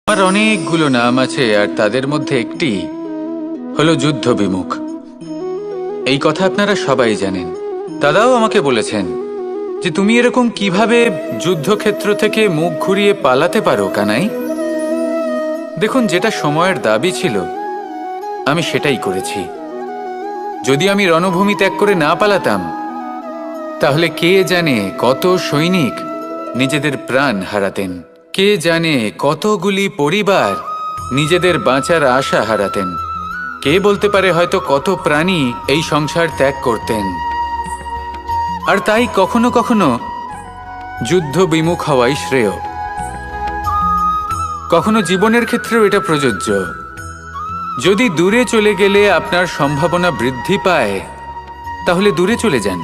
আমার অনেকগুলো নাম আছে, আর তাদের মধ্যে একটি হলো যুদ্ধ বিমুখ। এই কথা আপনারা সবাই জানেন। দাদাও আমাকে বলেছেন যে তুমি এরকম কিভাবে যুদ্ধক্ষেত্র থেকে মুখ ঘুরিয়ে পালাতে পারো কানাই। দেখুন, যেটা সময়ের দাবি ছিল আমি সেটাই করেছি। যদি আমি রণভূমি ত্যাগ করে না পালাতাম, তাহলে কে জানে কত সৈনিক নিজেদের প্রাণ হারাতেন, কে জানে কতগুলি পরিবার নিজেদের বাঁচার আশা হারাতেন, কে বলতে পারে হয়তো কত প্রাণী এই সংসার ত্যাগ করতেন। আর তাই কখনো কখনো যুদ্ধ বিমুখ হওয়াই শ্রেয়। কখনো জীবনের ক্ষেত্রেও এটা প্রযোজ্য। যদি দূরে চলে গেলে আপনার সম্ভাবনা বৃদ্ধি পায়, তাহলে দূরে চলে যান।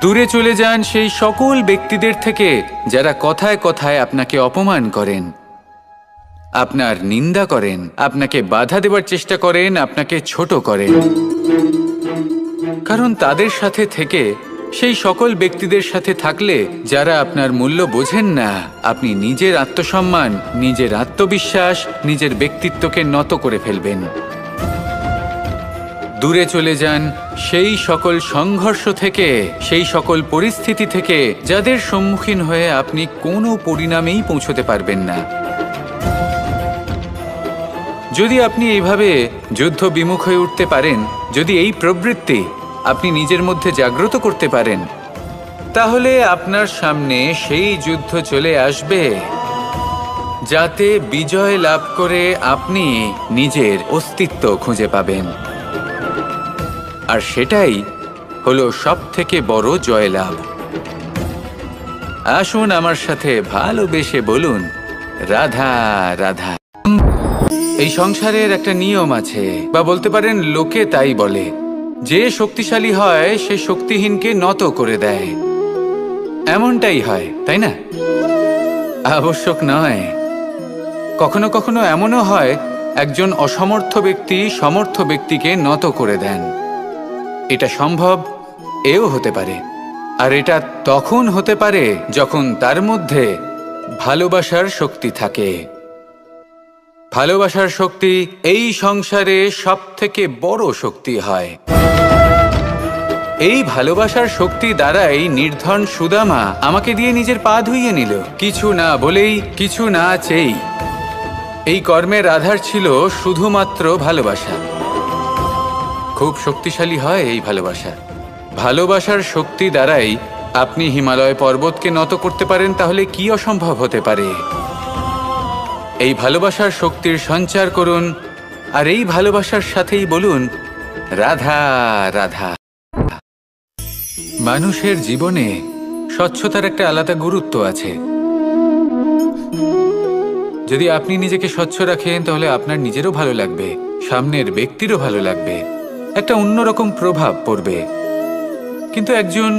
দূরে চলে যান সেই সকল ব্যক্তিদের থেকে যারা কথায় কথায় আপনাকে অপমান করেন, আপনার নিন্দা করেন, আপনাকে বাধা দেওয়ার চেষ্টা করেন, আপনাকে ছোট করেন। কারণ তাদের সাথে থেকে, সেই সকল ব্যক্তিদের সাথে থাকলে যারা আপনার মূল্য বোঝেন না, আপনি নিজের আত্মসম্মান, নিজের আত্মবিশ্বাস, নিজের ব্যক্তিত্বকে নত করে ফেলবেন। দূরে চলে যান সেই সকল সংঘর্ষ থেকে, সেই সকল পরিস্থিতি থেকে যাদের সম্মুখীন হয়ে আপনি কোনো পরিণামেই পৌঁছতে পারবেন না। যদি আপনি এইভাবে যুদ্ধ বিমুখ হয়ে উঠতে পারেন, যদি এই প্রবৃত্তি আপনি নিজের মধ্যে জাগ্রত করতে পারেন, তাহলে আপনার সামনে সেই যুদ্ধ চলে আসবে যাতে বিজয় লাভ করে আপনি নিজের অস্তিত্ব খুঁজে পাবেন। আর সেটাই হলো সবথেকে বড় জয়লাভ। আসুন আমার সাথে ভালোবেসে বলুন, রাধা রাধা। এই সংসারের একটা নিয়ম আছে, বা বলতে পারেন লোকে তাই বলে, যে শক্তিশালী হয় সে শক্তিহীনকে নত করে দেয়। এমনটাই হয়, তাই না? আবশ্যক নয়, কখনো কখনো এমনও হয় একজন অসমর্থ ব্যক্তি সমর্থ ব্যক্তিকে নত করে দেন। এটা সম্ভব, এও হতে পারে। আর এটা তখন হতে পারে যখন তার মধ্যে ভালোবাসার শক্তি থাকে। ভালোবাসার শক্তি এই সংসারে সবথেকে বড় শক্তি হয়। এই ভালোবাসার শক্তি দ্বারাই নির্ধন সুদামা আমাকে দিয়ে নিজের পা ধুইয়ে নিল, কিছু না বলেই, কিছু না চেয়েই। এই কর্মের আধার ছিল শুধুমাত্র ভালোবাসা। খুব শক্তিশালী হয় এই ভালোবাসা। ভালোবাসার শক্তি দ্বারাই আপনি হিমালয় পর্বতকে নত করতে পারেন, তাহলে কি অসম্ভব হতে পারে? এই ভালোবাসার শক্তির সঞ্চার করুন, আর এই ভালোবাসার সাথেই বলুন, রাধা রাধা। মানুষের জীবনে স্বচ্ছতার একটা আলাদা গুরুত্ব আছে। যদি আপনি নিজেকে স্বচ্ছ রাখেন, তাহলে আপনার নিজেরও ভালো লাগবে, সামনের ব্যক্তিরও ভালো লাগবে, একটা অন্যরকম প্রভাব পড়বে। কিন্তু একজন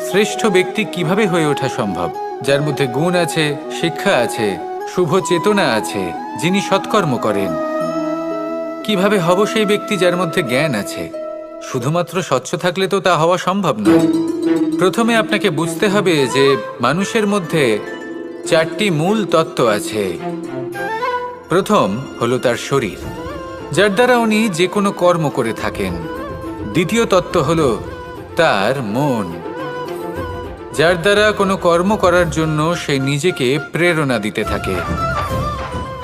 শ্রেষ্ঠ ব্যক্তি কিভাবে হয়ে ওঠা সম্ভব? যার মধ্যে গুণ আছে, শিক্ষা আছে, শুভ চেতনা আছে, যিনি সৎকর্ম করেন। কিভাবে হব সেই ব্যক্তি যার মধ্যে জ্ঞান আছে? শুধুমাত্র স্বচ্ছ থাকলে তো তা হওয়া সম্ভব নয়। প্রথমে আপনাকে বুঝতে হবে যে মানুষের মধ্যে চারটি মূল তত্ত্ব আছে। প্রথম হলো তার শরীর, যার দ্বারা উনি যে কোনো কর্ম করে থাকেন। দ্বিতীয় তত্ত্ব হলো তার মন, যার দ্বারা কোনো কর্ম করার জন্য সে নিজেকে প্রেরণা দিতে থাকে।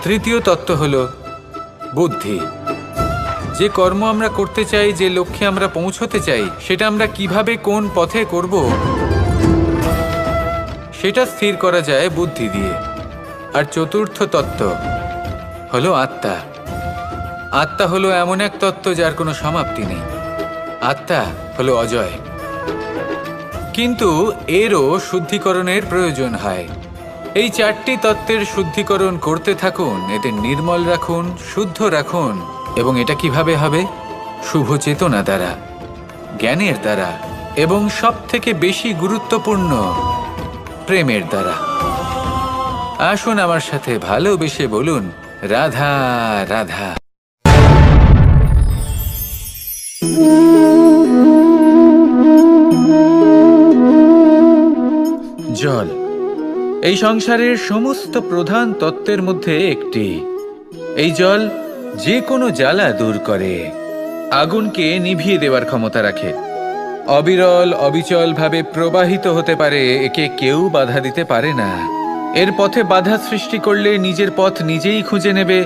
তৃতীয় তত্ত্ব হলো বুদ্ধি, যে কর্ম আমরা করতে চাই, যে লক্ষ্যে আমরা পৌঁছতে চাই, সেটা আমরা কিভাবে কোন পথে করব সেটা স্থির করা যায় বুদ্ধি দিয়ে। আর চতুর্থ তত্ত্ব হলো আত্মা। আত্মা হলো এমন এক তত্ত্ব যার কোনো সমাপ্তি নেই। আত্মা হলো অজয়। কিন্তু এরও শুদ্ধিকরণের প্রয়োজন হয়। এই চারটি তত্ত্বের শুদ্ধিকরণ করতে থাকুন, এদের নির্মল রাখুন, শুদ্ধ রাখুন। এবং এটা কিভাবে হবে? শুভ চেতনা দ্বারা, জ্ঞানের দ্বারা, এবং সবথেকে বেশি গুরুত্বপূর্ণ প্রেমের দ্বারা। আসুন আমার সাথে ভালোবেসে বলুন, রাধা রাধা। জল, এই সংসারের সমস্ত প্রধান তত্ত্বের মধ্যে একটি। এই জল যে কোনো জ্বালা দূর করে, আগুনকে নিভিয়ে দেওয়ার ক্ষমতা রাখে, অবিরল অবিচল ভাবে প্রবাহিত হতে পারে, একে কেউ বাধা দিতে পারে না। এর পথে বাধা সৃষ্টি করলে নিজের পথ নিজেই খুঁজে নেবে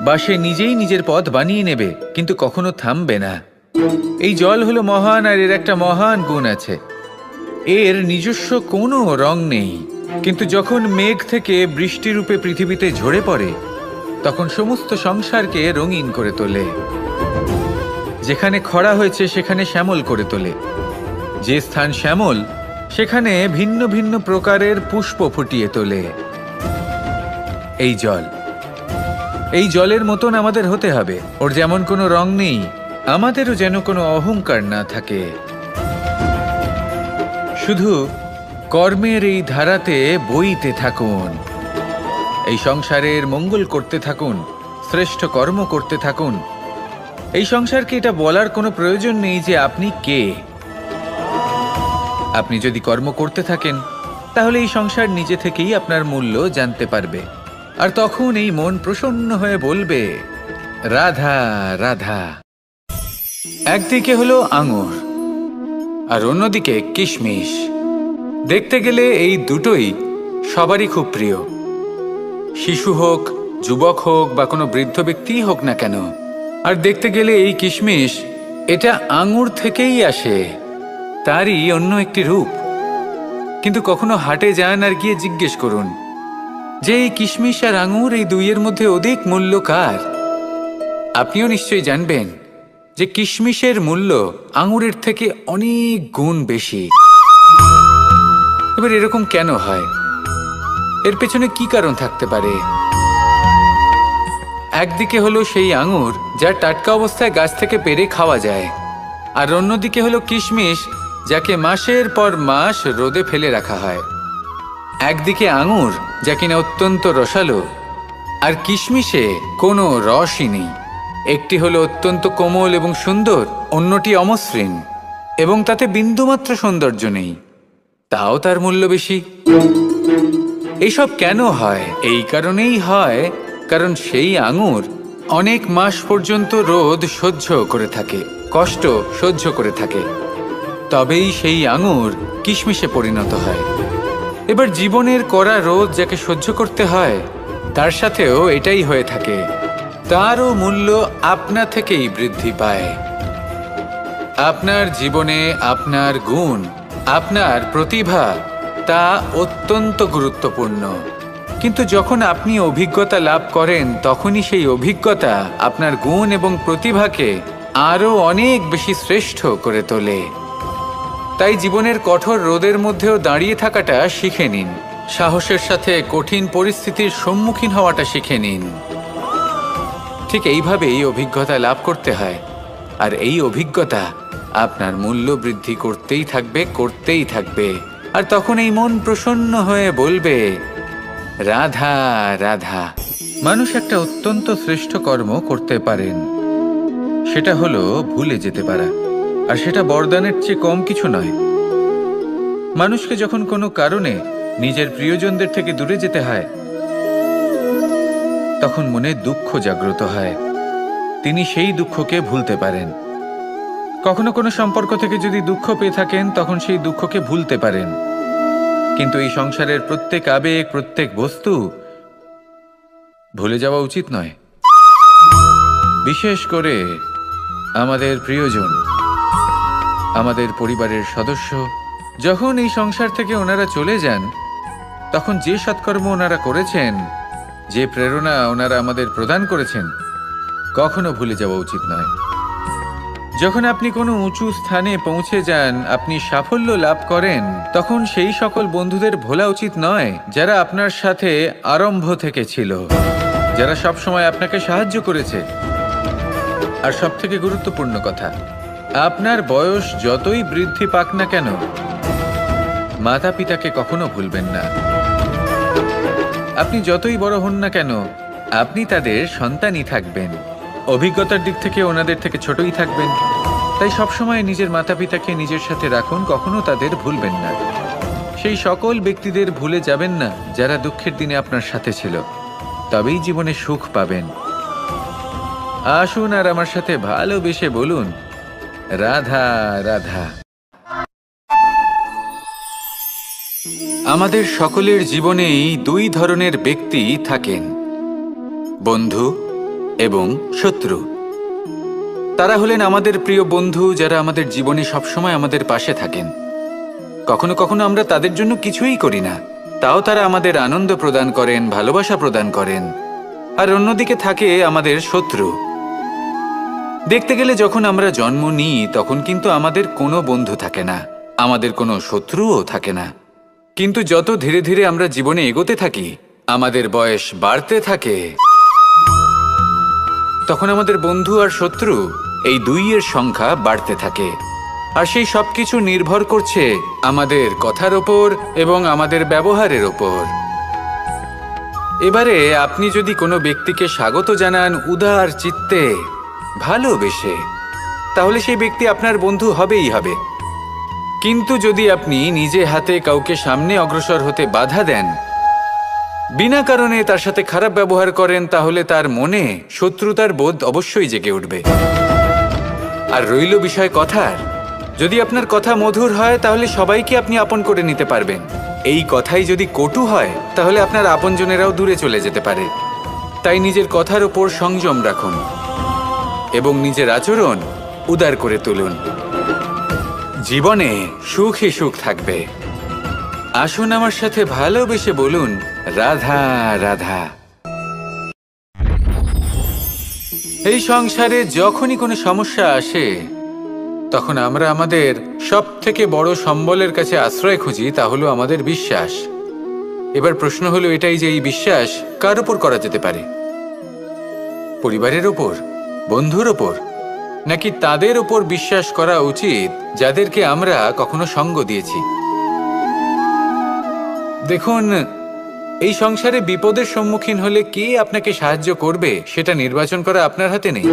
বা সে নিজেই নিজের পথ বানিয়ে নেবে, কিন্তু কখনো থামবে না। এই জল হলো মহান, আর এর একটা মহান গুণ আছে, এর নিজস্ব কোনো রং নেই। কিন্তু যখন মেঘ থেকে বৃষ্টি রূপে পৃথিবীতে ঝরে পড়ে, তখন সমস্ত সংসারকে রঙিন করে তোলে। যেখানে খরা হয়েছে সেখানে শ্যামল করে তোলে, যে স্থান শ্যামল সেখানে ভিন্ন ভিন্ন প্রকারের পুষ্প ফুটিয়ে তোলে। এই জল, এই জলের মতন আমাদের হতে হবে। ওর যেমন কোনো রং নেই, আমাদেরও যেন কোনো অহংকার না থাকে। শুধু কর্মের এই ধারাতে বইতে থাকুন, এই সংসারের মঙ্গল করতে থাকুন, শ্রেষ্ঠ কর্ম করতে থাকুন। এই সংসারকে এটা বলার কোনো প্রয়োজন নেই যে আপনি কে। আপনি যদি কর্ম করতে থাকেন, তাহলে এই সংসার নিজে থেকেই আপনার মূল্য জানতে পারবে, আর তখন এই মন প্রসন্ন হয়ে বলবে, রাধা রাধা। একদিকে হলো আঙুর আর অন্যদিকে কিশমিশ। দেখতে গেলে এই দুটোই সবারই খুব প্রিয়, শিশু হোক, যুবক হোক বা কোনো বৃদ্ধ ব্যক্তিই হোক না কেন। আর দেখতে গেলে এই কিশমিশ, এটা আঙুর থেকেই আসে, তারই অন্য একটি রূপ। কিন্তু কখনো হাটে যান আর গিয়ে জিজ্ঞেস করুন যে এই কিশমিশ আর আঙুর, এই দুইয়ের মধ্যে অধিক মূল্য কার? আপনিও নিশ্চয়ই জানবেন যে কিশমিশের মূল্য আঙুরের থেকে অনেক গুণ বেশি। এবার এরকম কেন হয়? এর পেছনে কি কারণ থাকতে পারে? একদিকে হলো সেই আঙুর যা টাটকা অবস্থায় গাছ থেকে পেড়ে খাওয়া যায়, আর অন্যদিকে হলো কিশমিশ যাকে মাসের পর মাস রোদে ফেলে রাখা হয়। একদিকে আঙুর যা কিনা অত্যন্ত রসালো, আর কিশমিশে কোনো রসই নেই। একটি হলো অত্যন্ত কোমল এবং সুন্দর, অন্যটি অমসৃণ এবং তাতে বিন্দুমাত্র সৌন্দর্য নেই, তাও তার মূল্য বেশি। এইসব কেন হয়? এই কারণেই হয় কারণ সেই আঙুর অনেক মাস পর্যন্ত রোদ সহ্য করে থাকে, কষ্ট সহ্য করে থাকে, তবেই সেই আঙুর কিশমিশে পরিণত হয়। এবার জীবনের কড়া রোদ যাকে সহ্য করতে হয়, তার সাথেও এটাই হয়ে থাকে, তারও মূল্য আপনা থেকেই বৃদ্ধি পায়। আপনার জীবনে আপনার গুণ, আপনার প্রতিভা, তা অত্যন্ত গুরুত্বপূর্ণ। কিন্তু যখন আপনি অভিজ্ঞতা লাভ করেন, তখনই সেই অভিজ্ঞতা আপনার গুণ এবং প্রতিভাকে আরও অনেক বেশি শ্রেষ্ঠ করে তোলে। তাই জীবনের কঠোর রোদের মধ্যেও দাঁড়িয়ে থাকাটা শিখে নিন, সাহসের সাথে কঠিন পরিস্থিতির সম্মুখীন হওয়াটা শিখে নিন। ঠিক এইভাবেই অভিজ্ঞতা লাভ করতে হয়, আর এই অভিজ্ঞতা আপনার মূল্য বৃদ্ধি করতেই থাকবে, করতেই থাকবে। আর তখন এই মন প্রসন্ন হয়ে বলবে, রাধা রাধা। মানুষ একটা অত্যন্ত শ্রেষ্ঠ কর্ম করতে পারেন, সেটা হলো ভুলে যেতে পারা, আর সেটা বরদানের চেয়ে কম কিছু নয়। মানুষকে যখন কোনো কারণে নিজের প্রিয়জনদের থেকে দূরে যেতে হয়, তখন মনে দুঃখ জাগ্রত হয়, তিনি সেই দুঃখকে ভুলতে পারেন। কখনো কোনো সম্পর্ক থেকে যদি দুঃখ পেয়ে থাকেন, তখন সেই দুঃখকে ভুলতে পারেন। কিন্তু এই সংসারের প্রত্যেক আবেগ, প্রত্যেক বস্তু ভুলে যাওয়া উচিত নয়। বিশেষ করে আমাদের প্রিয়জন, আমাদের পরিবারের সদস্য, যখন এই সংসার থেকে ওনারা চলে যান, তখন যে সৎকর্ম ওনারা করেছেন, যে প্রেরণা ওনারা আমাদের প্রদান করেছেন, কখনো ভুলে যাওয়া উচিত নয়। যখন আপনি কোনো উঁচু স্থানে পৌঁছে যান, আপনি সাফল্য লাভ করেন, তখন সেই সকল বন্ধুদের ভোলা উচিত নয় যারা আপনার সাথে আরম্ভ থেকে ছিল, যারা সব সময় আপনাকে সাহায্য করেছে। আর সবথেকে গুরুত্বপূর্ণ কথা, আপনার বয়স যতই বৃদ্ধি পাক না কেন, মাতা পিতাকে কখনো ভুলবেন না। আপনি যতই বড় হন না কেন, আপনি তাদের সন্তানই থাকবেন, অভিজ্ঞতার দিক থেকে ওনাদের থেকে ছোটই থাকবেন। তাই সবসময় নিজের মাতা পিতাকে নিজের সাথে রাখুন, কখনো তাদের ভুলবেন না। সেই সকল ব্যক্তিদের ভুলে যাবেন না যারা দুঃখের দিনে আপনার সাথে ছিল, তবেই জীবনে সুখ পাবেন। আসুন আর আমার সাথে ভালোবেসে বলুন, রাধা রাধা। আমাদের সকলের জীবনেই দুই ধরনের ব্যক্তি থাকেন, বন্ধু এবং শত্রু। তারা হলেন আমাদের প্রিয় বন্ধু, যারা আমাদের জীবনে সবসময় আমাদের পাশে থাকেন। কখনো কখনো আমরা তাদের জন্য কিছুই করি না, তাও তারা আমাদের আনন্দ প্রদান করেন, ভালোবাসা প্রদান করেন। আর অন্যদিকে থাকে আমাদের শত্রু। দেখতে গেলে যখন আমরা জন্ম নিই তখন কিন্তু আমাদের কোনো বন্ধু থাকে না, আমাদের কোনো শত্রুও থাকে না। কিন্তু যত ধীরে ধীরে আমরা জীবনে এগোতে থাকি, আমাদের বয়স বাড়তে থাকে, তখন আমাদের বন্ধু আর শত্রু এই দুইয়ের সংখ্যা বাড়তে থাকে। আর সেই সবকিছু নির্ভর করছে আমাদের কথার ওপর এবং আমাদের ব্যবহারের ওপর। এবারে আপনি যদি কোনো ব্যক্তিকে স্বাগত জানান উদার চিত্তে, ভালোবেসে, তাহলে সেই ব্যক্তি আপনার বন্ধু হবেই হবে। কিন্তু যদি আপনি নিজে হাতে কাউকে সামনে অগ্রসর হতে বাধা দেন, বিনা কারণে তার সাথে খারাপ ব্যবহার করেন, তাহলে তার মনে শত্রুতার বোধ অবশ্যই জেগে উঠবে। আর রইল বিষয় কথার, যদি আপনার কথা মধুর হয় তাহলে সবাইকে আপনি আপন করে নিতে পারবেন। এই কথাই যদি কটু হয় তাহলে আপনার আপনজনেরাও দূরে চলে যেতে পারে। তাই নিজের কথার ওপর সংযম রাখুন এবং নিজের আচরণ উদার করে তুলুন। জীবনে সুখই সুখ থাকবে। আসুন আমার সাথে ভালোবেসে বলুন, রাধা রাধা। এই সংসারে যখনই কোনো সমস্যা আসে তখন আমরা আমাদের সবথেকে বড় সম্বলের কাছে আশ্রয় খুঁজি, তা হলো আমাদের বিশ্বাস। এবার প্রশ্ন হলো এটাই যে এই বিশ্বাস কার উপর করা যেতে পারে? পরিবারের ওপর, বন্ধুর ওপর, নাকি তাদের ওপর বিশ্বাস করা উচিত যাদেরকে আমরা কখনো সঙ্গ দিয়েছি? দেখুন, এই সংসারে বিপদের সম্মুখীন হলে কে আপনাকে সাহায্য করবে সেটা নির্বাচন করা আপনার হাতে নেই।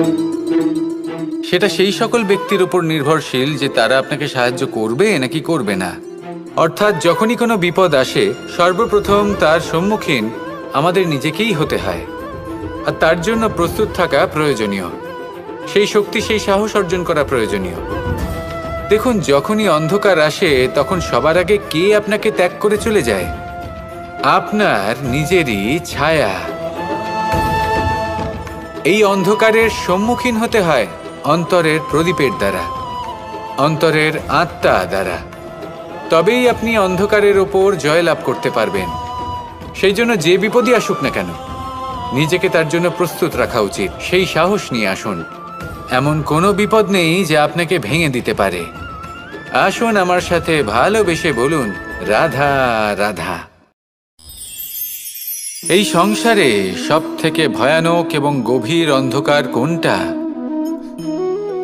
সেটা সেই সকল ব্যক্তির উপর নির্ভরশীল যে তারা আপনাকে সাহায্য করবে নাকি করবে না। অর্থাৎ যখনই কোনো বিপদ আসে সর্বপ্রথম তার সম্মুখীন আমাদের নিজেকেই হতে হয়, আর তার জন্য প্রস্তুত থাকা প্রয়োজনীয়। সেই শক্তি, সেই সাহস অর্জন করা প্রয়োজনীয়। দেখুন, যখনই অন্ধকার আসে তখন সবার আগে কে আপনাকে ত্যাগ করে চলে যায়? আপনার নিজেরই ছায়া। এই অন্ধকারের সম্মুখীন হতে হয় অন্তরের প্রদীপের দ্বারা, অন্তরের আত্মা দ্বারা। তবেই আপনি অন্ধকারের ওপর জয়লাভ করতে পারবেন। সেই জন্য যে বিপদই আসুক না কেন, নিজেকে তার জন্য প্রস্তুত রাখা উচিত। সেই সাহস নিয়ে আসুন। এমন কোনো বিপদ নেই যা আপনাকে ভেঙে দিতে পারে। আসুন আমার সাথে ভালোবেসে বলুন, রাধা রাধা। এই সংসারে সবথেকে ভয়ানক এবং গভীর অন্ধকার কোনটা?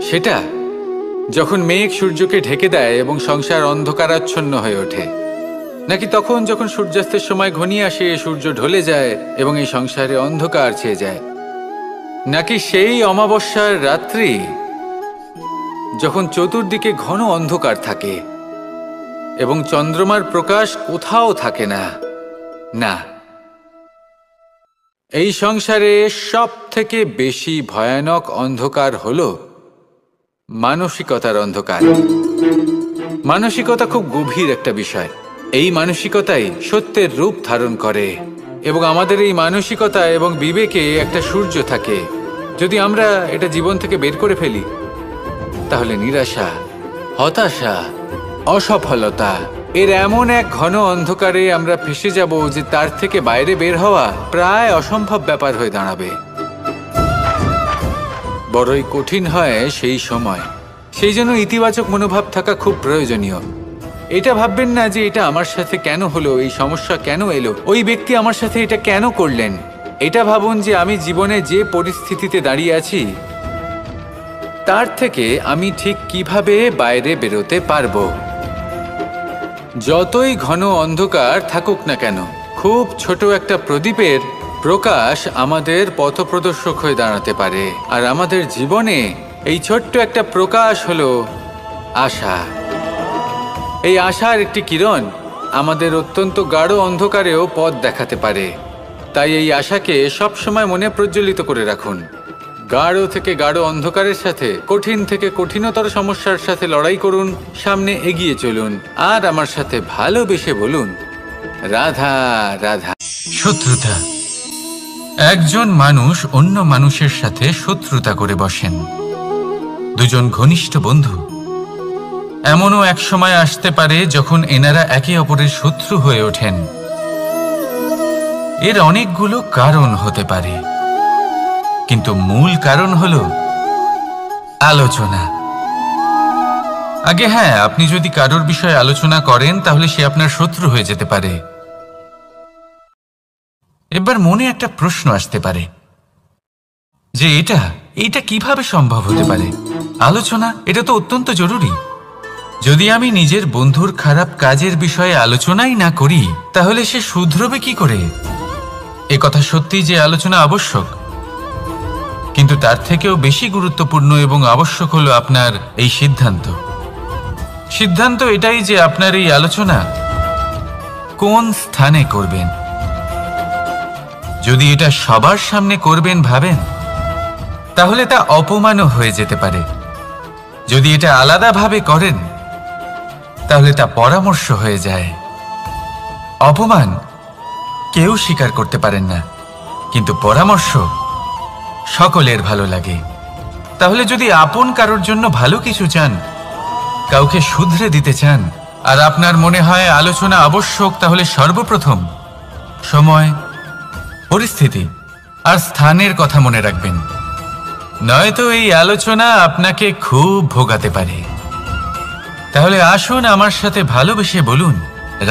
সেটা যখন মেঘ সূর্যকে ঢেকে দেয় এবং সংসার অন্ধকারাচ্ছন্ন হয়ে ওঠে, নাকি তখন যখন সূর্যাস্তের সময় ঘনিয়ে আসে, সূর্য ঢলে যায় এবং এই সংসারে অন্ধকার ছেয়ে যায়, নাকি সেই অমাবস্যার রাত্রি যখন চতুর্দিকে ঘন অন্ধকার থাকে এবং চন্দ্রমার প্রকাশ কোথাও থাকে না? না, এই সংসারে সবথেকে বেশি ভয়ানক অন্ধকার হলো মানসিকতার অন্ধকার। মানসিকতা খুব গভীর একটা বিষয়। এই মানসিকতাই সত্যের রূপ ধারণ করে এবং আমাদের এই মানসিকতা এবং বিবেকে একটা সূর্য থাকে। যদি আমরা এটা জীবন থেকে বের করে ফেলি তাহলে নিরাশা, হতাশা, অসফলতা এর এমন এক ঘন অন্ধকারে আমরা ফেসে যাব যে তার থেকে বাইরে বের হওয়া প্রায় অসম্ভব ব্যাপার হয়ে দাঁড়াবে। বড়ই কঠিন হয় সেই সময়। সেই জন্য ইতিবাচক মনোভাব থাকা খুব প্রয়োজনীয়। এটা ভাববেন না যে এটা আমার সাথে কেন হলো, এই সমস্যা কেন এলো, ওই ব্যক্তি আমার সাথে এটা কেন করলেন। এটা ভাবুন যে আমি জীবনে যে পরিস্থিতিতে দাঁড়িয়ে আছি তার থেকে আমি ঠিক কিভাবে বাইরে বেরোতে পারবো। যতই ঘন অন্ধকার থাকুক না কেন, খুব ছোট একটা প্রদীপের প্রকাশ আমাদের পথপ্রদর্শক হয়ে দাঁড়াতে পারে। আর আমাদের জীবনে এই ছোট্ট একটা প্রকাশ হলো আশা। এই আশার একটি কিরণ আমাদের অত্যন্ত গাঢ় অন্ধকারেও পথ দেখাতে পারে। তাই এই আশাকে সবসময় মনে প্রজ্বলিত করে রাখুন। গাঢ় থেকে গাঢ় অন্ধকারের সাথে, কঠিন থেকে কঠিনতর সমস্যার সাথে লড়াই করুন, সামনে এগিয়ে চলুন, আর আমার সাথে ভালোবেসে বলুন, রাধা রাধা। শত্রুতা। একজন মানুষ অন্য মানুষের সাথে শত্রুতা করে বসেন। দুজন ঘনিষ্ঠ বন্ধু, এমনও এক সময় আসতে পারে যখন এনারা একে অপরের শত্রু হয়ে ওঠেন। এর অনেকগুলো কারণ হতে পারে, কিন্তু মূল কারণ হলো আলোচনা। আগে হ্যাঁ, আপনি যদি কারোর বিষয়ে আলোচনা করেন তাহলে সে আপনার শত্রু হয়ে যেতে পারে। এবার মনে একটা প্রশ্ন আসতে পারে যে এটা কিভাবে সম্ভব হতে পারে? আলোচনা, এটা তো অত্যন্ত জরুরি। যদি আমি নিজের বন্ধুর খারাপ কাজের বিষয়ে আলোচনাই না করি তাহলে সে শুধরবে কি করে? এ কথা সত্যি যে আলোচনা আবশ্যক, কিন্তু তার থেকেও বেশি গুরুত্বপূর্ণ এবং আবশ্যক হলো আপনার এই সিদ্ধান্ত এটাই যে আপনার এই আলোচনা কোন স্থানে করবেন। যদি এটা সবার সামনে করবেন ভাবেন, তাহলে তা অপমানও হয়ে যেতে পারে। যদি এটা আলাদাভাবে করেন তাহলে তা পরামর্শ হয়ে যায়। অপমান কেউ স্বীকার করতে পারেন না, কিন্তু পরামর্শ সকলের ভালো লাগে। তাহলে যদি আপন কারোর জন্য ভালো কিছু চান, কাউকে শুধরে দিতে চান, আর আপনার মনে হয় আলোচনা আবশ্যক, তাহলে সর্বপ্রথম সময়, পরিস্থিতি আর স্থানের কথা মনে রাখবেন। নয়তো এই আলোচনা আপনাকে খুব ভোগাতে পারে। তাহলে আসুন আমার সাথে ভালোবেসে বলুন,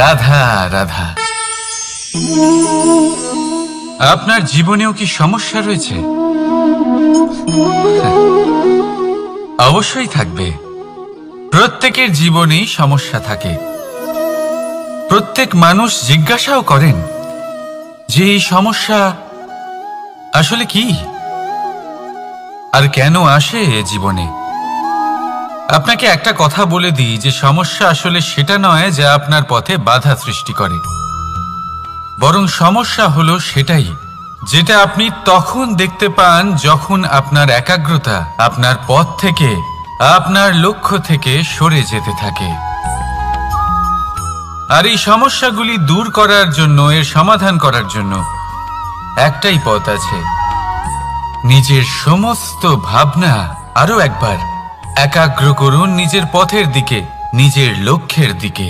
রাধা রাধা। আপনার জীবনেও কি সমস্যা রয়েছে? অবশ্যই থাকবে। প্রত্যেকের জীবনেই সমস্যা থাকে। প্রত্যেক মানুষ জিজ্ঞাসাও করেন যে এই সমস্যা আসলে কি আর কেন আসে জীবনে। আপনাকে একটা কথা বলে দিই যে সমস্যা আসলে সেটা নয় যা আপনার পথে বাধা সৃষ্টি করে, বরং সমস্যা হলো সেটাই যেটা আপনি তখন দেখতে পান যখন আপনার একাগ্রতা আপনার পথ থেকে, আপনার লক্ষ্য থেকে সরে যেতে থাকে। আর এই সমস্যাগুলি দূর করার জন্য, এর সমাধান করার জন্য একটাই পথ আছে, নিজের সমস্ত ভাবনা আরো একবার একাগ্র করুন নিজের পথের দিকে, নিজের লক্ষ্যের দিকে।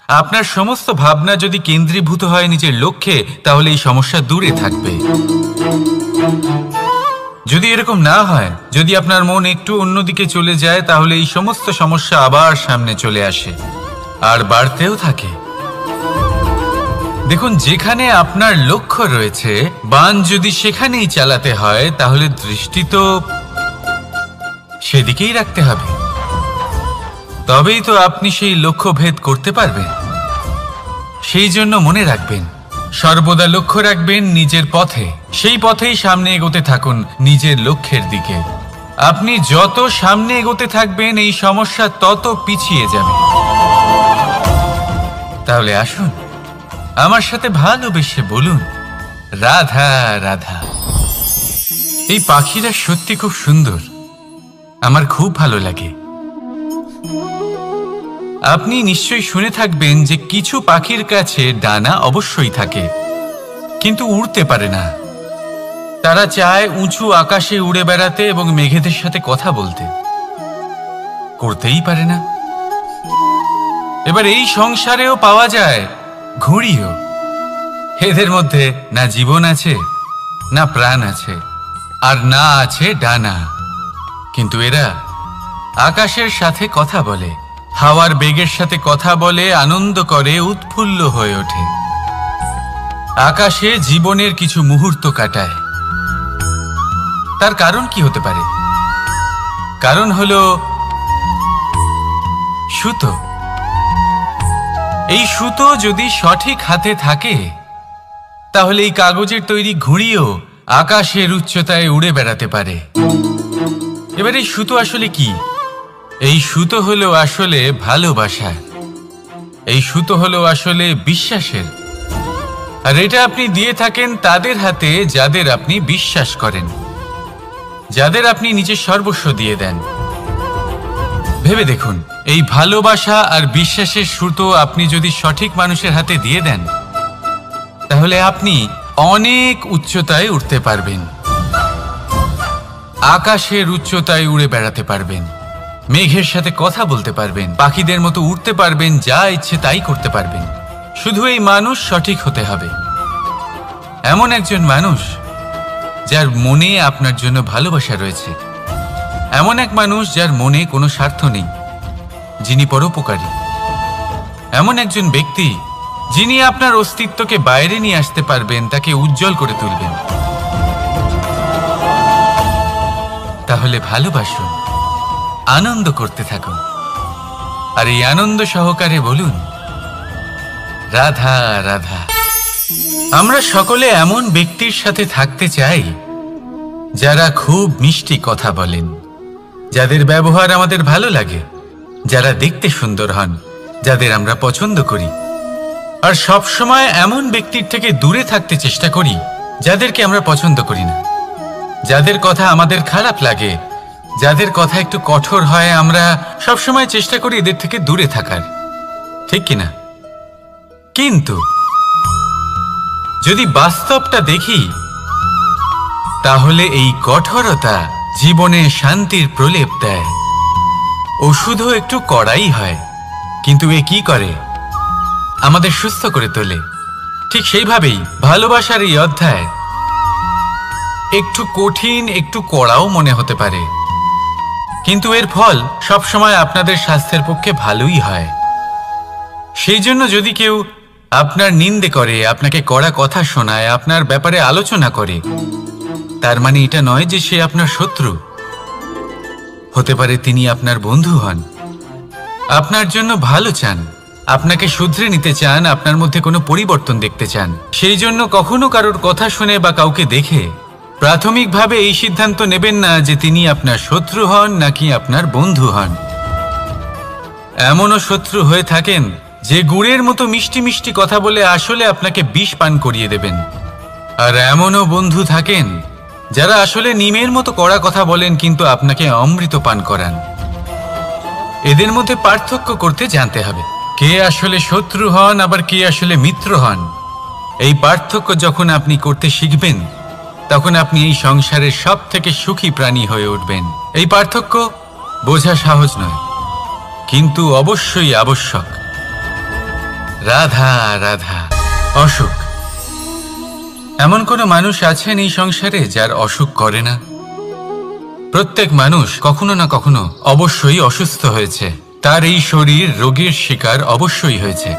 আপনার সমস্ত ভাবনা যদি কেন্দ্রীভূত হয় নিজের লক্ষ্যে, তাহলে এই সমস্যা দূরে থাকবে। যদি এরকম না হয়, যদি আপনার মন একটু অন্যদিকে চলে যায়, তাহলে এই সমস্ত সমস্যা আবার সামনে চলে আসে আর বাড়তেও থাকে। দেখুন, যেখানে আপনার লক্ষ্য রয়েছে, বাণ যদি সেখানেই চালাতে হয়, তাহলে দৃষ্টি তো সেদিকেই রাখতে হবে। তবেই তো আপনি সেই লক্ষ্য ভেদ করতে পারবেন। সেই জন্য মনে রাখবেন, সর্বদা লক্ষ্য রাখবেন নিজের পথে, সেই পথেই সামনে এগোতে থাকুন নিজের লক্ষ্যের দিকে। আপনি যত সামনে এগোতে থাকবেন এই সমস্যা তত পিছিয়ে যাবে। তাহলে আসুন আমার সাথে ভালোবেসে বলুন, রাধা রাধা। এই পাখিরা সত্যি খুব সুন্দর, আমার খুব ভালো লাগে। আপনি নিশ্চয়ই শুনে থাকবেন যে কিছু পাখির কাছে ডানা অবশ্যই থাকে, কিন্তু উড়তে পারে না। তারা চায় উঁচু আকাশে উড়ে বেড়াতে এবং মেঘেদের সাথে কথা বলতে, করতেই পারে না। এবার এই সংসারেও পাওয়া যায় ঘুড়িও। এদের মধ্যে না জীবন আছে, না প্রাণ আছে, আর না আছে ডানা, কিন্তু এরা আকাশের সাথে কথা বলে, হাওয়ার বেগের সাথে কথা বলে, আনন্দ করে, উৎফুল্ল হয়ে ওঠে, আকাশে জীবনের কিছু মুহূর্ত কাটায়। তার কারণ কি হতে পারে? কারণ হলো সুতো। এই সুতো যদি সঠিক হাতে থাকে, তাহলে এই কাগজের তৈরি ঘুড়িও আকাশের উচ্চতায় উড়ে বেড়াতে পারে। এবার এই সুতো আসলে কি? এই সুতো হলো আসলে ভালোবাসা। এই সুতো হলো আসলে বিশ্বাসের, আর এটা আপনি দিয়ে থাকেন তাদের হাতে যাদের আপনি বিশ্বাস করেন, যাদের আপনি নিজের সর্বস্ব দিয়ে দেন। ভেবে দেখুন, এই ভালোবাসা আর বিশ্বাসের সুতো আপনি যদি সঠিক মানুষের হাতে দিয়ে দেন, তাহলে আপনি অনেক উচ্চতায় উঠতে পারবেন, আকাশের উচ্চতায় উড়ে বেড়াতে পারবেন, মেঘের সাথে কথা বলতে পারবেন, পাখিদের মতো উড়তে পারবেন, যা ইচ্ছে তাই করতে পারবেন। শুধু এই মানুষ সঠিক হতে হবে, এমন একজন মানুষ যার মনে আপনার জন্য ভালোবাসা রয়েছে, এমন এক মানুষ যার মনে কোনো স্বার্থ নেই, যিনি পরোপকারী, এমন একজন ব্যক্তি যিনি আপনার অস্তিত্বকে বাইরে নিয়ে আসতে পারবেন, তাকে উজ্জ্বল করে তুলবেন। তাহলে ভালোবাসুন, আনন্দ করতে থাকুন, আর এই আনন্দ সহকারে বলুন, রাধা রাধা। আমরা সকলে এমন ব্যক্তির সাথে থাকতে চাই যারা খুব মিষ্টি কথা বলেন, যাদের ব্যবহার আমাদের ভালো লাগে, যারা দেখতে সুন্দর হন, যাদের আমরা পছন্দ করি। আর সব সময় এমন ব্যক্তির থেকে দূরে থাকতে চেষ্টা করি যাদেরকে আমরা পছন্দ করি না, যাদের কথা আমাদের খারাপ লাগে, যাদের কথা একটু কঠোর হয়। আমরা সব সময় চেষ্টা করি এদের থেকে দূরে থাকার, ঠিক কিনা? কিন্তু যদি বাস্তবটা দেখি, তাহলে এই কঠোরতা জীবনে শান্তির প্রলেপ দেয়। ওষুধও একটু কড়াই হয়, কিন্তু এ কি করে? আমাদের সুস্থ করে তোলে। ঠিক সেইভাবেই ভালোবাসার এই অধ্যায় একটু কঠিন, একটু কড়াও মনে হতে পারে, কিন্তু এর ফল সবসময় আপনাদের স্বাস্থ্যের পক্ষে ভালোই হয়। সেই জন্য যদি কেউ আপনার নিন্দে করে, আপনাকে কড়া কথা শোনায়, আপনার ব্যাপারে আলোচনা করে, তার মানে এটা নয় যে সে আপনার শত্রু। হতে পারে তিনি আপনার বন্ধু হন, আপনার জন্য ভালো চান, আপনাকে শুধরে নিতে চান, আপনার মধ্যে কোনো পরিবর্তন দেখতে চান। সেই জন্য কখনো কারোর কথা শুনে বা কাউকে দেখে প্রাথমিকভাবে এই সিদ্ধান্ত নেবেন না যে তিনি আপনার শত্রু হন নাকি আপনার বন্ধু হন। এমনও শত্রু হয়ে থাকেন যে গুড়ের মতো মিষ্টি মিষ্টি কথা বলে আসলে আপনাকে বিষ পান করিয়ে দেবেন, আর এমনও বন্ধু থাকেন যারা আসলে নিমের মতো কড়া কথা বলেন কিন্তু আপনাকে অমৃত পান করান। এদের মধ্যে পার্থক্য করতে জানতে হবে, কে আসলে শত্রু হন আবার কে আসলে মিত্র হন। এই পার্থক্য যখন আপনি করতে শিখবেন, তখন আপনি এই সংসারের সব থেকে সুখী প্রাণী হয়ে উঠবেন। এই পার্থক্য বোঝা সহজ নয়, কিন্তু অবশ্যই আবশ্যক। রাধা রাধা। অসুখ। এমন কোনো মানুষ আছেন এই সংসারে যার অসুখ করে না? প্রত্যেক মানুষ কখনো না কখনো অবশ্যই অসুস্থ হয়েছে, তার এই শরীর রোগের শিকার অবশ্যই হয়েছে।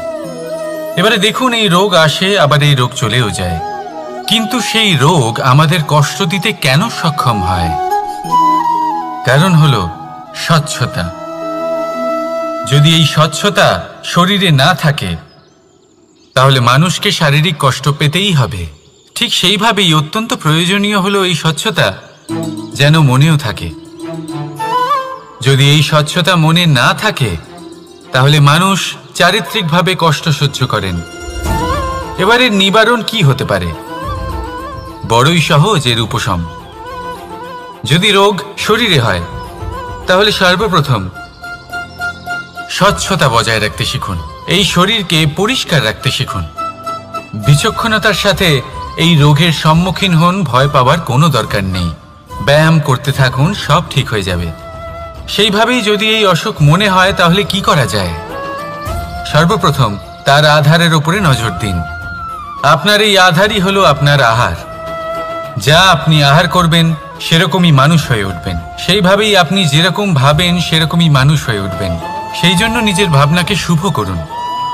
এবারে দেখুন, এই রোগ আসে আবার এই রোগ চলেও যায়, কিন্তু সেই রোগ আমাদের কষ্ট দিতে কেন সক্ষম হয়? কারণ হলো স্বচ্ছতা। যদি এই স্বচ্ছতা শরীরে না থাকে, তাহলে মানুষকে শারীরিক কষ্ট পেতেই হবে। ঠিক সেইভাবেই অত্যন্ত প্রয়োজনীয় হলো এই স্বচ্ছতা যেন মনেও থাকে। যদি এই স্বচ্ছতা মনে না থাকে, তাহলে মানুষ চারিত্রিকভাবে কষ্ট সহ্য করেন। এবারে নিবারণ কি হতে পারে? বড়ই সহজ এর উপশম। যদি রোগ শরীরে হয়, তাহলে সর্বপ্রথম স্বচ্ছতা বজায় রাখতে শিখুন, এই শরীরকে পরিষ্কার রাখতে শিখুন। বিচক্ষণতার সাথে এই রোগের সম্মুখীন হন, ভয় পাওয়ার কোনো দরকার নেই। ব্যায়াম করতে থাকুন, সব ঠিক হয়ে যাবে। সেইভাবেই যদি এই অসুখ মনে হয়, তাহলে কি করা যায়? সর্বপ্রথম তার আধারের উপরে নজর দিন। আপনার এই আধারই হলো আপনার আহার। যা আপনি আহার করবেন, সেরকমই মানুষ হয়ে উঠবেন। সেইভাবেই আপনি যেরকম ভাবেন, সেরকমই মানুষ হয়ে উঠবেন। সেই জন্য নিজের ভাবনাকে শুভ করুন,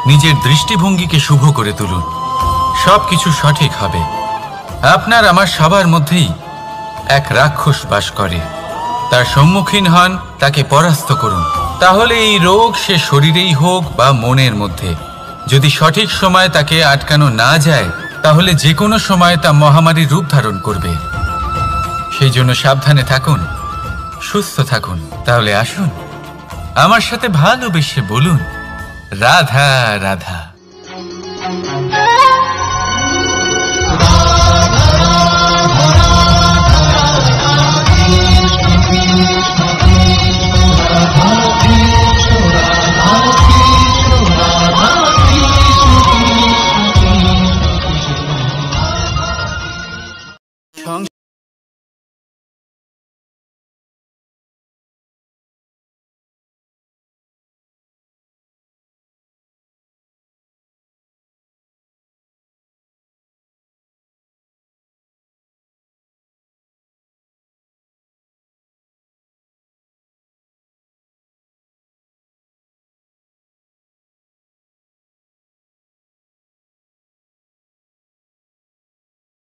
নিজের দৃষ্টিভঙ্গিকে শুভ করে তুলুন, সব কিছু সঠিক হবে। আপনার আমার সবার মধ্যেই এক রাক্ষস বাস করে, তার সম্মুখীন হন, তাকে পরাস্ত করুন। তাহলে এই রোগ সে শরীরেই হোক বা মনের মধ্যে, যদি সঠিক সময় তাকে আটকানো না যায়, তাহলে যে কোনো সময় তা মহামারীর রূপ ধারণ করবে। সেই জন্য সাবধানে থাকুন, সুস্থ থাকুন। তাহলে আসুন আমার সাথে ভালোবেসে বলুন, রাধা রাধা।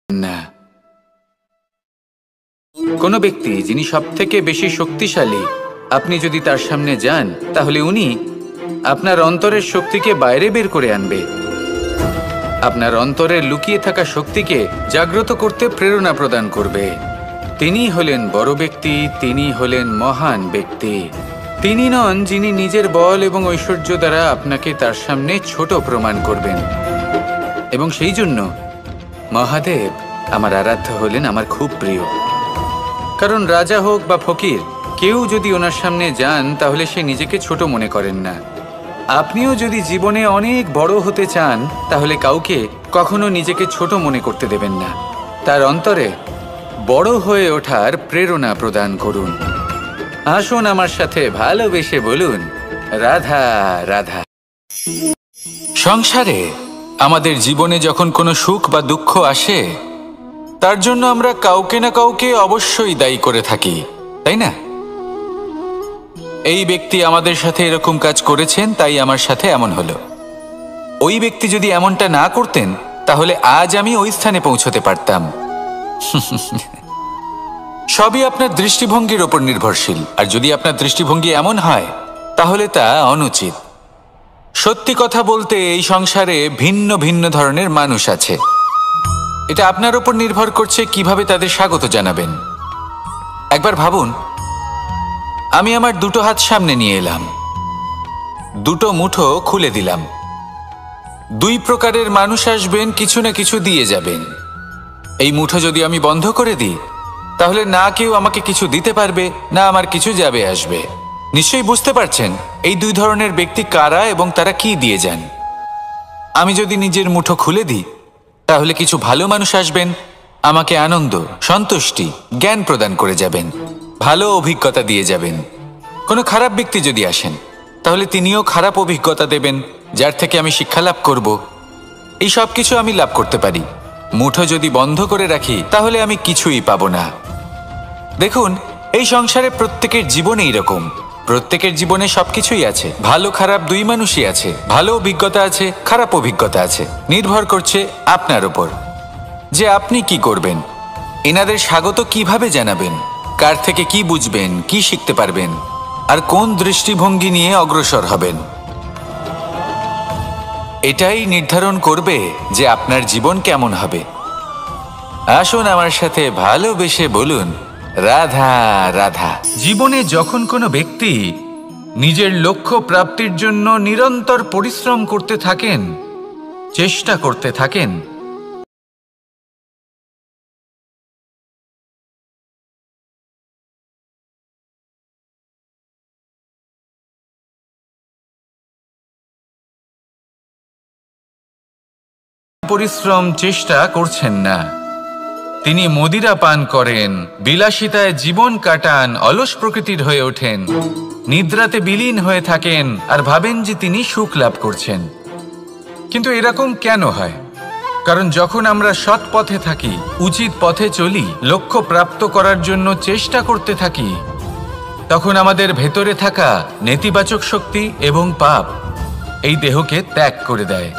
না, কোনো ব্যক্তি যিনি সবথেকে বেশি শক্তিশালী, আপনি যদি তার সামনে যান তাহলে উনি আপনার অন্তরের শক্তিকে বাইরে বের করে আনবে, আপনার অন্তরের লুকিয়ে থাকা শক্তিকে জাগ্রত করতে প্রেরণা প্রদান করবে। তিনি হলেন বড় ব্যক্তি, তিনি হলেন মহান ব্যক্তি। তিনি নন যিনি নিজের বল এবং ঐশ্বর্য দ্বারা আপনাকে তার সামনে ছোট প্রমাণ করবেন। এবং সেই জন্য মহাদেব আমার আরাধ্য হলেন আমার খুব প্রিয়। কারণ রাজা হোক বা ফকির, কেউ যদি ওনার সামনে যান তাহলে সে নিজেকে ছোট মনে করেন না। আপনিও যদি জীবনে অনেক বড় হতে চান তাহলে কাউকে কখনো নিজেকে ছোট মনে করতে দেবেন না। তার অন্তরে বড় হয়ে ওঠার প্রেরণা প্রদান করুন। আসুন আমার সাথে ভালোবেসে বলুন, রাধা রাধা। সংসারে আমাদের জীবনে যখন কোনো সুখ বা দুঃখ আসে, তার জন্য আমরা কাউকে না কাউকে অবশ্যই দায়ী করে থাকি, তাই না? এই ব্যক্তি আমাদের সাথে এরকম কাজ করেছেন, তাই আমার সাথে এমন হলো। ওই ব্যক্তি যদি এমনটা না করতেন তাহলে আজ আমি ওই স্থানে পৌঁছতে পারতাম। সবই আপনার দৃষ্টিভঙ্গির ওপর নির্ভরশীল। আর যদি আপনার দৃষ্টিভঙ্গি এমন হয় তাহলে তা অনুচিত। সত্যি কথা বলতে এই সংসারে ভিন্ন ভিন্ন ধরনের মানুষ আছে। এটা আপনার ওপর নির্ভর করছে কিভাবে তাদের স্বাগত জানাবেন। একবার ভাবুন, আমি আমার দুটো হাত সামনে নিয়ে এলাম, দুটো মুঠো খুলে দিলাম। দুই প্রকারের মানুষ আসবেন, কিছু না কিছু দিয়ে যাবেন। এই মুঠো যদি আমি বন্ধ করে দিই তাহলে না কেউ আমাকে কিছু দিতে পারবে, না আমার কিছু যাবে আসবে। নিশ্চয়ই বুঝতে পারছেন এই দুই ধরনের ব্যক্তি কারা এবং তারা কি দিয়ে যান। আমি যদি নিজের মুঠো খুলে দিই তাহলে কিছু ভালো মানুষ আসবেন, আমাকে আনন্দ, সন্তুষ্টি, জ্ঞান প্রদান করে যাবেন, ভালো অভিজ্ঞতা দিয়ে যাবেন। কোনো খারাপ ব্যক্তি যদি আসেন তাহলে তিনিও খারাপ অভিজ্ঞতা দেবেন, যার থেকে আমি শিক্ষা লাভ করব। এই সব কিছু আমি লাভ করতে পারি। মুঠো যদি বন্ধ করে রাখি তাহলে আমি কিছুই পাবো না। দেখুন, এই সংসারে প্রত্যেকের জীবনে এইরকম। প্রত্যেকের জীবনে সবকিছুই আছে, ভালো খারাপ দুই মানুষই আছে। ভালো অভিজ্ঞতা আছে, খারাপ অভিজ্ঞতা আছে। নির্ভর করছে আপনার উপর যে আপনি কি করবেন, এনাদের স্বাগত কিভাবে জানাবেন, কার থেকে কি বুঝবেন, কি শিখতে পারবেন, আর কোন দৃষ্টিভঙ্গি নিয়ে অগ্রসর হবেন। এটাই নির্ধারণ করবে যে আপনার জীবন কেমন হবে। আসুন আমার সাথে ভালোবেসে বলুন, রাধা রাধা। জীবনে যখন কোনো ব্যক্তি নিজের লক্ষ্য প্রাপ্তির জন্য নিরন্তর পরিশ্রম করতে থাকেন, চেষ্টা করতে থাকেন, পরিশ্রম চেষ্টা করছেন না, তিনি মদিরা পান করেন, বিলাসিতায় জীবন কাটান, অলস প্রকৃতির হয়ে ওঠেন, নিদ্রাতে বিলীন হয়ে থাকেন আর ভাবেন যে তিনি সুখ লাভ করছেন। কিন্তু এরকম কেন হয়? কারণ যখন আমরা সৎ পথে থাকি, উচিত পথে চলি, লক্ষ্য প্রাপ্ত করার জন্য চেষ্টা করতে থাকি, তখন আমাদের ভেতরে থাকা নেতিবাচক শক্তি এবং পাপ এই দেহকে ত্যাগ করে দেয়।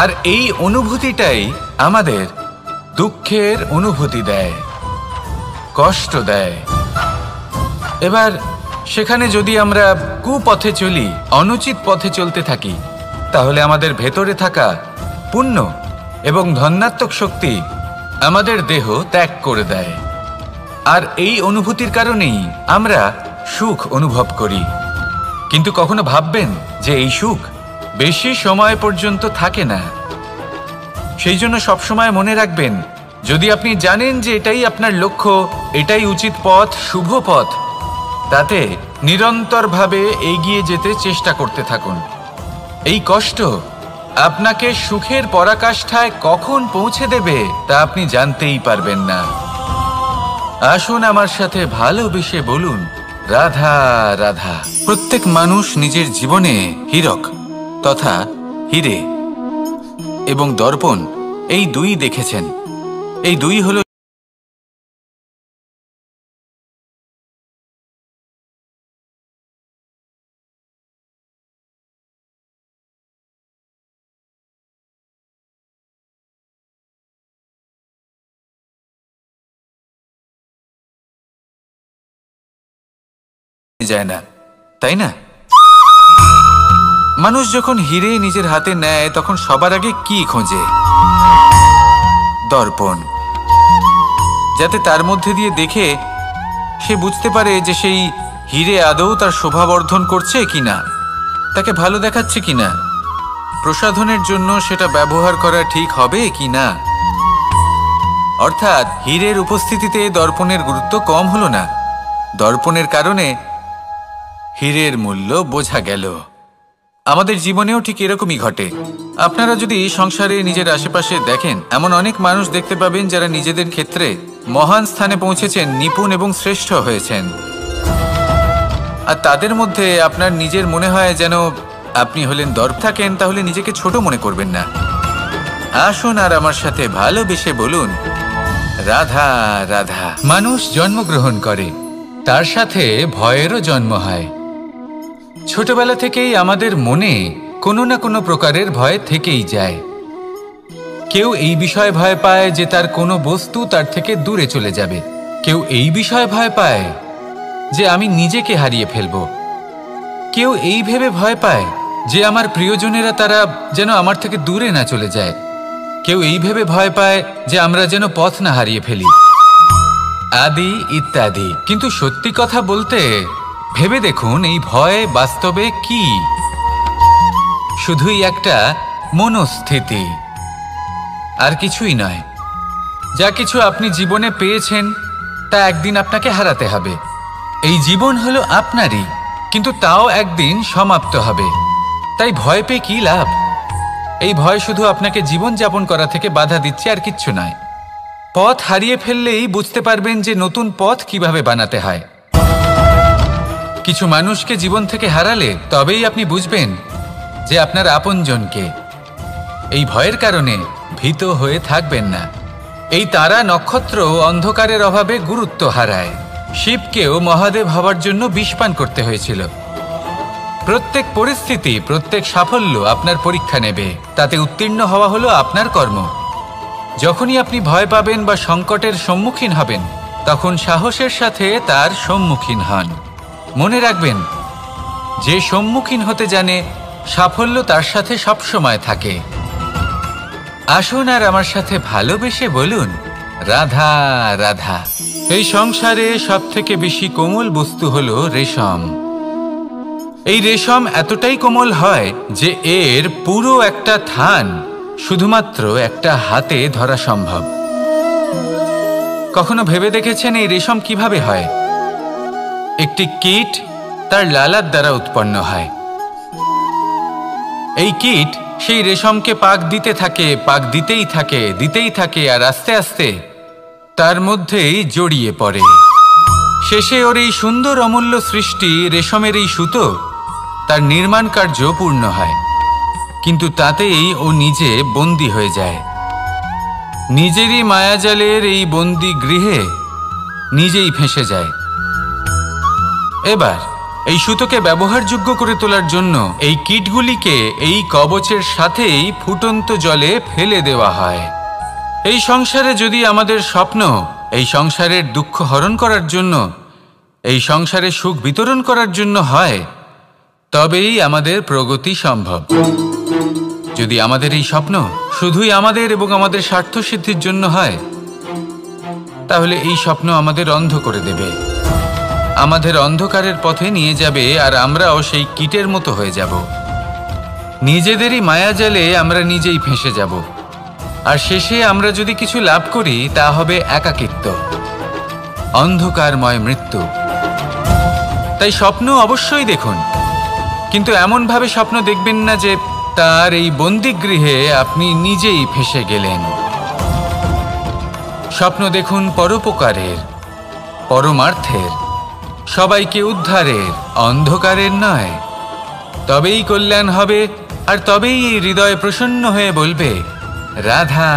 আর এই অনুভূতিটাই আমাদের দুঃখের অনুভূতি দেয়, কষ্ট দেয়। এবার সেখানে যদি আমরা কুপথে চলি, অনুচিত পথে চলতে থাকি, তাহলে আমাদের ভেতরে থাকা পুণ্য এবং ধনাত্মক শক্তি আমাদের দেহ ত্যাগ করে দেয়। আর এই অনুভূতির কারণেই আমরা সুখ অনুভব করি। কিন্তু কখনো ভাববেন যে এই সুখ বেশি সময় পর্যন্ত থাকে না। সেই জন্য সবসময় মনে রাখবেন, যদি আপনি জানেন যে এটাই আপনার লক্ষ্য, এটাই উচিত পথ, শুভ পথ, তাতে নিরন্তরভাবে এগিয়ে যেতে চেষ্টা করতে থাকুন। এই কষ্ট আপনাকে সুখের পরাকাষ্ঠায় কখন পৌঁছে দেবে তা আপনি জানতেই পারবেন না। আসুন আমার সাথে ভালোবেসে বলুন, রাধা রাধা। প্রত্যেক মানুষ নিজের জীবনে হীরক তথা হীরে এবং দর্পণ এই দুই দেখেছেন। এই দুই হলো যায় না, তাই না? মানুষ যখন হীরে নিজের হাতে নেয় তখন সবার আগে কি খোঁজে? দর্পণ, যাতে তার মধ্যে দিয়ে দেখে সে বুঝতে পারে যে সেই হীরে আদৌ তার শোভাবর্ধন করছে কিনা, তাকে ভালো দেখাচ্ছে কিনা, প্রসাধনের জন্য সেটা ব্যবহার করা ঠিক হবে কিনা। অর্থাৎ হীরের উপস্থিতিতে দর্পণের গুরুত্ব কম হলো না। দর্পণের কারণে হীরের মূল্য বোঝা গেল। আমাদের জীবনেও ঠিক এরকমই ঘটে। আপনারা যদি সংসারে নিজের আশেপাশে দেখেন, এমন অনেক মানুষ দেখতে পাবেন যারা নিজেদের ক্ষেত্রে মহান স্থানে পৌঁছেছেন, নিপুণ এবং শ্রেষ্ঠ হয়েছেন। আর তাদের মধ্যে আপনার নিজের মনে হয় যেন আপনি হলেন দর্প থাকেন, তাহলে নিজেকে ছোট মনে করবেন না। আসুন আর আমার সাথে ভালোবেসে বলুন, রাধা রাধা। মানুষ জন্মগ্রহণ করে, তার সাথে ভয়েরও জন্ম হয়। ছোটবেলা থেকেই আমাদের মনে কোনো না কোনো প্রকারের ভয় থেকেই যায়। কেউ এই বিষয়ে ভয় পায় যে তার কোনো বস্তু তার থেকে দূরে চলে যাবে। কেউ এই বিষয়ে ভয় পায় যে আমি নিজেকে হারিয়ে ফেলব। কেউ এই ভেবে ভয় পায় যে আমার প্রিয়জনেরা তারা যেন আমার থেকে দূরে না চলে যায়। কেউ এই ভেবে ভয় পায় যে আমরা যেন পথ না হারিয়ে ফেলি, আদি ইত্যাদি। কিন্তু সত্যি কথা বলতে ভেবে দেখুন, এই ভয় বাস্তবে কি? শুধুই একটা মনস্থিতি, আর কিছুই নয়। যা কিছু আপনি জীবনে পেয়েছেন তা একদিন আপনাকে হারাতে হবে। এই জীবন হলো আপনারই, কিন্তু তাও একদিন সমাপ্ত হবে। তাই ভয় পেয়ে কি লাভ? এই ভয় শুধু আপনাকে জীবনযাপন করা থেকে বাধা দিচ্ছে, আর কিচ্ছু নয়। পথ হারিয়ে ফেললেই বুঝতে পারবেন যে নতুন পথ কিভাবে বানাতে হয়। কিছু মানুষকে জীবন থেকে হারালে তবেই আপনি বুঝবেন যে আপনার আপনজনকে। এই ভয়ের কারণে ভীত হয়ে থাকবেন না। এই তারা নক্ষত্র অন্ধকারের অভাবে গুরুত্ব হারায়। শিবকেও মহাদেব হবার জন্য বিষপান করতে হয়েছিল। প্রত্যেক পরিস্থিতি, প্রত্যেক সাফল্য আপনার পরীক্ষা নেবে, তাতে উত্তীর্ণ হওয়া হলো আপনার কর্ম। যখনই আপনি ভয় পাবেন বা সংকটের সম্মুখীন হবেন, তখন সাহসের সাথে তার সম্মুখীন হন। মনে রাখবেন, যে সম্মুখীন হতে জানে সাফল্য তার সাথে সবসময় থাকে। আসুন আর আমার সাথে ভালোবেসে বলুন, রাধা রাধা। এই সংসারে সবথেকে বেশি কোমল বস্তু হলো রেশম। এই রেশম এতটাই কোমল হয় যে এর পুরো একটা থান শুধুমাত্র একটা হাতে ধরা সম্ভব। কখনো ভেবে দেখেছেন এই রেশম কিভাবে হয়? একটি কীট তার লালার দ্বারা উৎপন্ন হয়। এই কীট সেই রেশমকে পাক দিতে থাকে, পাক দিতেই থাকে, দিতেই থাকে, আর আস্তে আস্তে তার মধ্যেই জড়িয়ে পড়ে। শেষে ওর এই সুন্দর অমূল্য সৃষ্টি রেশমের এই সুতো, তার নির্মাণ কার্য পূর্ণ হয়। কিন্তু তাতেই ও নিজে বন্দী হয়ে যায়। নিজেরই মায়াজালের এই বন্দী গৃহে নিজেই ফেঁসে যায়। এবার এই সুতোকে ব্যবহারযোগ্য করে তোলার জন্য এই কীটগুলিকে এই কবচের সাথেই ফুটন্ত জলে ফেলে দেওয়া হয়। এই সংসারে যদি আমাদের স্বপ্ন এই সংসারের দুঃখ হরণ করার জন্য, এই সংসারে সুখ বিতরণ করার জন্য হয়, তবেই আমাদের প্রগতি সম্ভব। যদি আমাদের এই স্বপ্ন শুধুই আমাদের এবং আমাদের স্বার্থ সিদ্ধির জন্য হয়, তাহলে এই স্বপ্ন আমাদের অন্ধ করে দেবে। আমাদের অন্ধকারের পথে নিয়ে যাবে আর আমরাও সেই কীটের মতো হয়ে যাব। নিজেদেরই মায়াজালে আমরা নিজেই ফেঁসে যাব, আর শেষে আমরা যদি কিছু লাভ করি তা হবে একাকিত্ব, অন্ধকারময় মৃত্যু। তাই স্বপ্ন অবশ্যই দেখুন, কিন্তু এমনভাবে স্বপ্ন দেখবেন না যে তার এই বন্দিগৃহে আপনি নিজেই ফেঁসে গেলেন। স্বপ্ন দেখুন পরোপকারের, পরমার্থের, সবাইকে উদ্ধারের, অন্ধকারের নয়। তবেই কল্যাণ হবে, আর তবেই এই হৃদয় প্রসন্ন হয়ে বলবে রাধা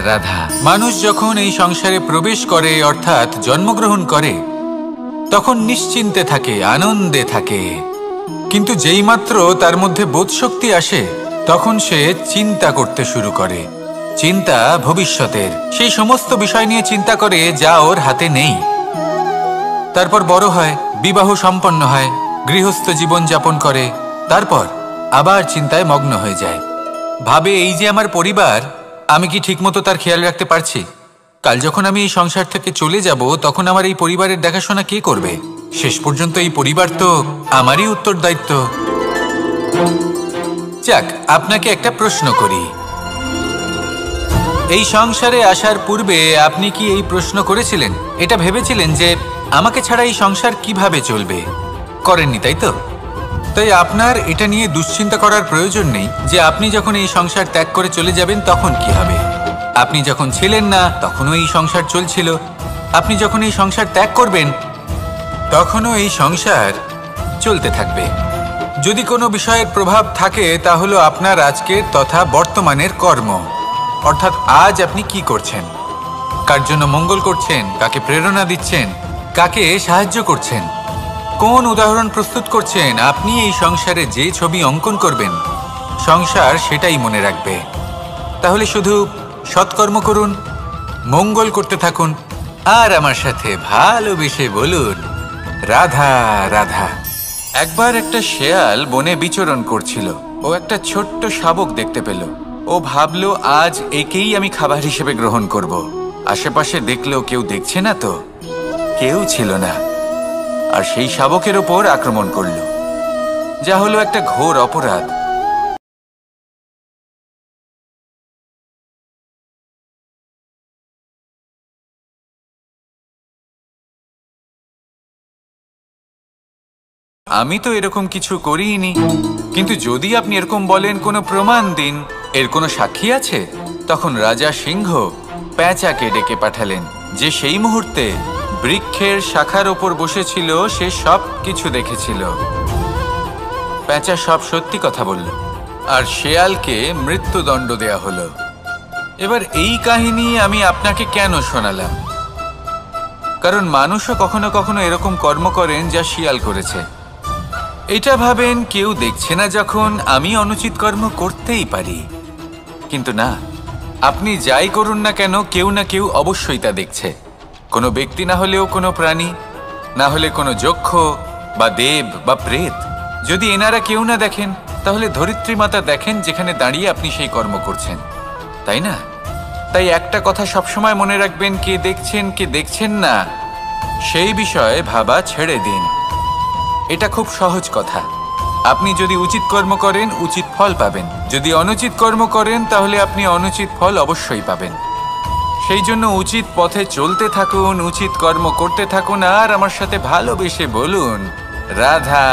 রাধা। মানুষ যখন এই সংসারে প্রবেশ করে অর্থাৎ জন্মগ্রহণ করে তখন নিশ্চিন্তে থাকে, আনন্দে থাকে। কিন্তু যেইমাত্র তার মধ্যে বোধশক্তি আসে তখন সে চিন্তা করতে শুরু করে। চিন্তা ভবিষ্যতের, সেই সমস্ত বিষয় নিয়ে চিন্তা করে যা ওর হাতে নেই। তারপর বড় হয়, বিবাহ সম্পন্ন হয়, গৃহস্থ জীবন যাপন করে, তারপর আবার চিন্তায় মগ্ন হয়ে যায়। ভাবে এই যে আমার পরিবার, আমি কি ঠিকমতো তার খেয়াল রাখতে পারছি? কাল যখন আমি এই সংসার থেকে চলে যাব তখন আমার এই পরিবারের দেখাশোনা কে করবে? শেষ পর্যন্ত এই পরিবার তো আমারই উত্তরদায়িত্ব। যাক, আপনাকে একটা প্রশ্ন করি। এই সংসারে আসার পূর্বে আপনি কি এই প্রশ্ন করেছিলেন, এটা ভেবেছিলেন যে আমাকে ছাড়া এই সংসার কিভাবে চলবে? করেননি, তাই তো? তাই আপনার এটা নিয়ে দুশ্চিন্তা করার প্রয়োজন নেই যে আপনি যখন এই সংসার ত্যাগ করে চলে যাবেন তখন কি হবে। আপনি যখন ছিলেন না তখনও এই সংসার চলছিল, আপনি যখন এই সংসার ত্যাগ করবেন তখনও এই সংসার চলতে থাকবে। যদি কোনো বিষয়ের প্রভাব থাকে তা হলো আপনার আজকের তথা বর্তমানের কর্ম, অর্থাৎ আজ আপনি কি করছেন, কার জন্য মঙ্গল করছেন, কাকে প্রেরণা দিচ্ছেন, কাকে সাহায্য করছেন, কোন উদাহরণ প্রস্তুত করছেন। আপনি এই সংসারে যে ছবি অঙ্কন করবেন সংসার সেটাই মনে রাখবে। তাহলে শুধু সৎকর্ম করুন, মঙ্গল করতে থাকুন, আর আমার সাথে ভালোবেসে বলুন রাধা রাধা। একবার একটা শেয়াল বনে বিচরণ করছিল। ও একটা ছোট্ট শাবক দেখতে পেল। ও ভাবলো আজ একেই আমি খাবার হিসেবে গ্রহণ করব। আশেপাশে দেখলো কেউ দেখছে না তো, কেউ ছিল না, আর সেই শাবকের ওপর আক্রমণ করলো, যা হলো একটা ঘোর অপরাধ। আমি তো এরকম কিছু করিনি, কিন্তু যদি আপনি এরকম বলেন কোনো প্রমাণ দিন, এর কোনো সাক্ষী আছে, তখন রাজা সিংহ পেঁচাকে ডেকে পাঠালেন, যে সেই মুহূর্তে বৃক্ষের শাখার ওপর বসেছিল, সে সব কিছু দেখেছিল। পেঁচা সব সত্যি কথা বলল, আর শেয়ালকে মৃত্যুদণ্ড দেয়া হলো। এবার এই কাহিনী আমি আপনাকে কেন শোনালাম? কারণ মানুষও কখনো কখনো এরকম কর্ম করেন যা শিয়াল করেছে। এটা ভাবেন কেউ দেখছে না যখন আমি অনুচিত কর্ম করতেই পারি, কিন্তু না, আপনি যাই করুন না কেন কেউ না কেউ অবশ্যই তা দেখছে। কোনো ব্যক্তি না হলেও কোনো প্রাণী, না হলে কোনো যক্ষ বা দেব বা প্রেত। যদি এনারা কেউ না দেখেন তাহলে ধরিত্রী মাতা দেখেন, যেখানে দাঁড়িয়ে আপনি সেই কর্ম করছেন, তাই না? তাই একটা কথা সবসময় মনে রাখবেন, কে দেখছেন কে দেখছেন না সেই বিষয়ে ভাবা ছেড়ে দিন। এটা খুব সহজ কথা। আপনি যদি উচিত কর্ম করেন উচিত ফল পাবেন, যদি অনুচিত কর্ম করেন তাহলে আপনি অনুচিত ফল অবশ্যই পাবেন। সেই জন্য উচিত পথে চলতে থাকুন, উচিত কর্ম করতে থাকুন, আর আমার সাথে ভালোবেসে বলুন রাধা